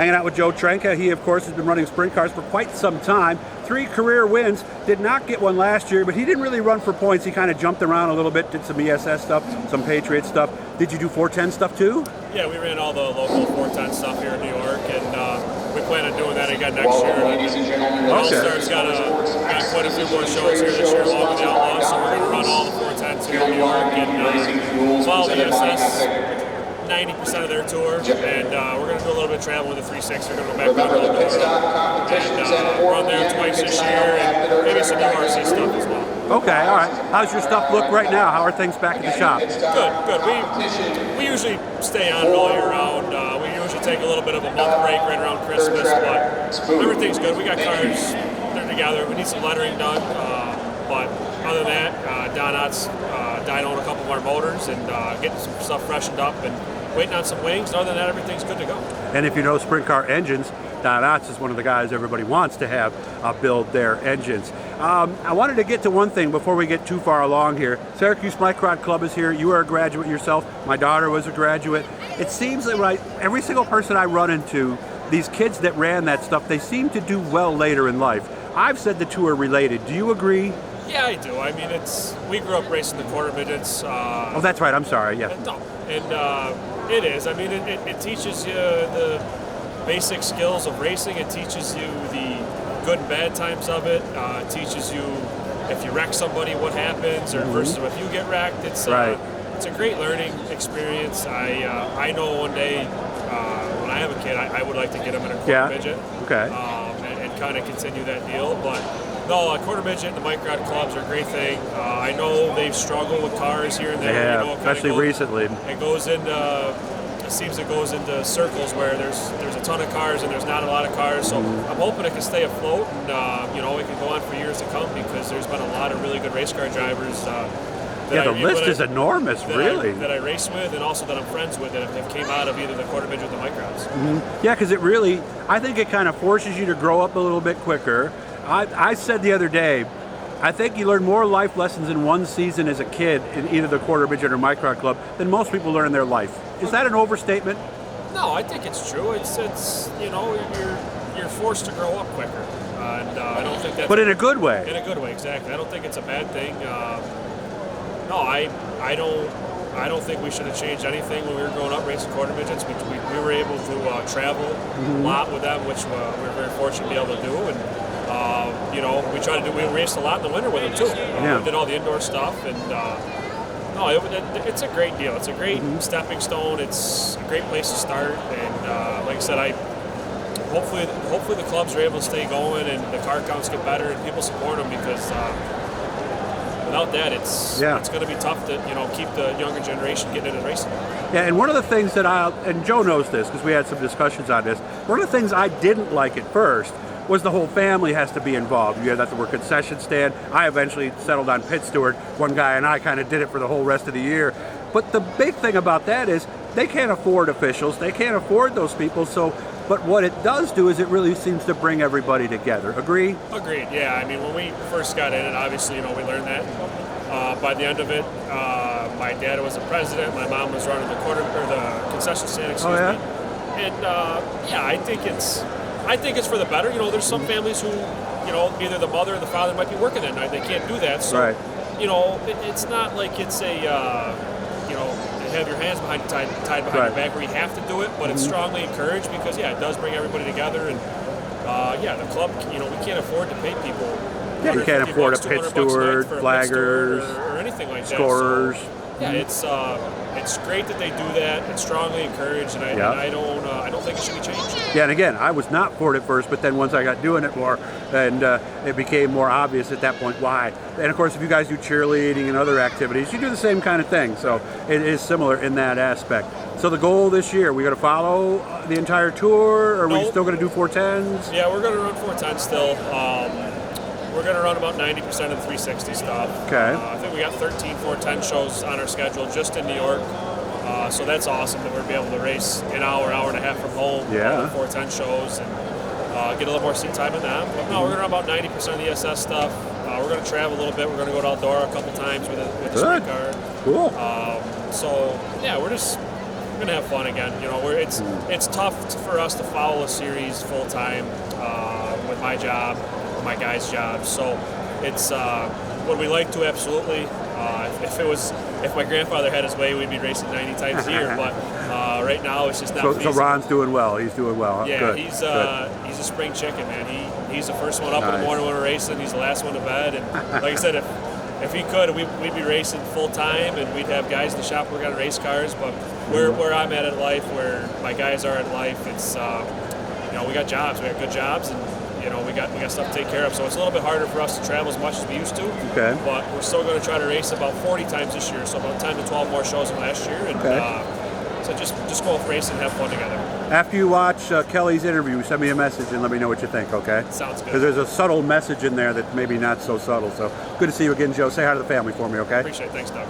Hanging out with Joe Trenca. He, of course, has been running sprint cars for quite some time. 3 career wins. Did not get one last year, but he didn't really run for points. He kind of jumped around a little bit, did some ESS stuff, some Patriot stuff. Did you do 410 stuff too? Yeah, we ran all the local 410 stuff here in New York, and we plan on doing that again next year. All-Stars got quite a few more shows here this year along with the Outlaws, so we're going to run all the 410s here in New York and follow the ESS 90% of their tour, and we're going to do a little bit of travel with the 360. We're going to go back down to Eldora and run there twice this year, and maybe some RC stuff as well. Okay, all right. How's your stuff look right now? How are things back at the shop? Good. We usually stay on it all year round. We usually take a little bit of a month break right around Christmas, but everything's good. We got cars, they're together. We need some lettering done, but other than that, Don Ott's dynoing a couple of our motors and getting some stuff freshened up and waiting on some wings. Other than that, everything's good to go. And if you know sprint car engines, Don Otts is one of the guys everybody wants to have build their engines. I wanted to get to one thing before we get too far along here. Syracuse Microd Club is here. You are a graduate yourself. My daughter was a graduate. It seems that every single person I run into, these kids that ran that stuff, they seem to do well later in life. I've said the two are related. Do you agree? Yeah, I do. I mean, we grew up racing the quarter midgets. Oh, that's right. I'm sorry. Yeah. No, and it is. I mean, it teaches you the basic skills of racing. It teaches you the good and bad times of it. It teaches you if you wreck somebody, what happens, or versus if you get wrecked. It's a great learning experience. I know one day when I have a kid, I would like to get him in a quarter midget. Okay. And kind of continue that deal, but. No, quarter midget and the Microd clubs are a great thing. I know they've struggled with cars here and there. Yeah, you know, especially recently. It seems it goes into circles where there's a ton of cars and there's not a lot of cars. So I'm hoping it can stay afloat and it can go on for years to come because there's been a lot of really good race car drivers. The list is enormous, really. That I race with and also that I'm friends with that have came out of either the quarter midget or the Microds. Yeah, because I think it kind of forces you to grow up a little bit quicker. I said the other day, I think you learn more life lessons in one season as a kid in either the quarter midget or Micron Club than most people learn in their life. Is that an overstatement? No, I think it's true. It's you're forced to grow up quicker, and I don't think that's. But in a good way. In a good way, exactly. I don't think it's a bad thing. No, I don't think we should have changed anything when we were growing up racing quarter midgets. We were able to travel a lot with them, which we were very fortunate to be able to do. And we raced a lot in the winter with them too. We did all the indoor stuff, and it's a great deal. It's a great stepping stone. It's a great place to start, and like I said, hopefully the clubs are able to stay going and the car counts get better and people support them because without that, it's going to be tough to keep the younger generation getting into racing. Yeah, and one of the things that and Joe knows this because we had some discussions on this. One of the things I didn't like at first was the whole family has to be involved. You had to work concession stand. I eventually settled on pit steward. One guy and I kind of did it for the whole rest of the year. But the big thing about that is they can't afford officials. They can't afford those people. But what it does do is it really seems to bring everybody together. Agree? Agreed. Yeah. I mean, when we first got in it, obviously, we learned that. By the end of it, my dad was the president. My mom was running the concession stand. Excuse me. And I think it's for the better. There's some families who, either the mother or the father might be working that night. They can't do that. So, it's not like it's a, have your hands tied behind your back where you have to do it, but it's strongly encouraged because, it does bring everybody together. And, the club, we can't afford to pay people. Yeah, you can't afford a pit steward, flaggers, or anything like that. Scorers. So, it's great that they do that. It's strongly encouraged, and I don't think it should be changed. Yeah, and again, I was not for it at first, but then once I got doing it more, and it became more obvious at that point why. And of course, if you guys do cheerleading and other activities, you do the same kind of thing. So it is similar in that aspect. So the goal this year, we going to follow the entire tour, or are we still going to do 410s? Yeah, we're going to run 410s still. We're going to run about 90% of the 360 stuff. Okay. I think we got 13 410 shows on our schedule just in New York. So that's awesome that we'll be able to race an hour and a half from home on the 410 shows and get a little more seat time in them. But no, we're going to run about 90% of the ESS stuff. We're going to travel a little bit. We're going to go to Eldora a couple times with the sprint car. Cool. So, yeah, we're just gonna have fun again. You know, it's tough for us to follow a series full time with my job, my guys' jobs. So it's would we like to? Absolutely. If my grandfather had his way, we'd be racing 90 times a year. But right now, it's just not feasible. So Ron's doing well. He's doing well. Yeah, good. He's a spring chicken, man. He's the first one up in the morning when we're racing. He's the last one to bed. And like I said, if he could, we'd be racing full time, and we'd have guys in the shop working on race cars. But where I'm at in life, where my guys are in life, it's we got jobs. We got good jobs, and we got stuff to take care of. So it's a little bit harder for us to travel as much as we used to. Okay. But we're still going to try to race about 40 times this year, so about 10 to 12 more shows than last year. And so just go off racing and have fun together. After you watch Kelly's interview, send me a message and let me know what you think, okay? Sounds good. Because there's a subtle message in there that's maybe not so subtle. So good to see you again, Joe. Say hi to the family for me, okay? Appreciate it. Thanks, Doug.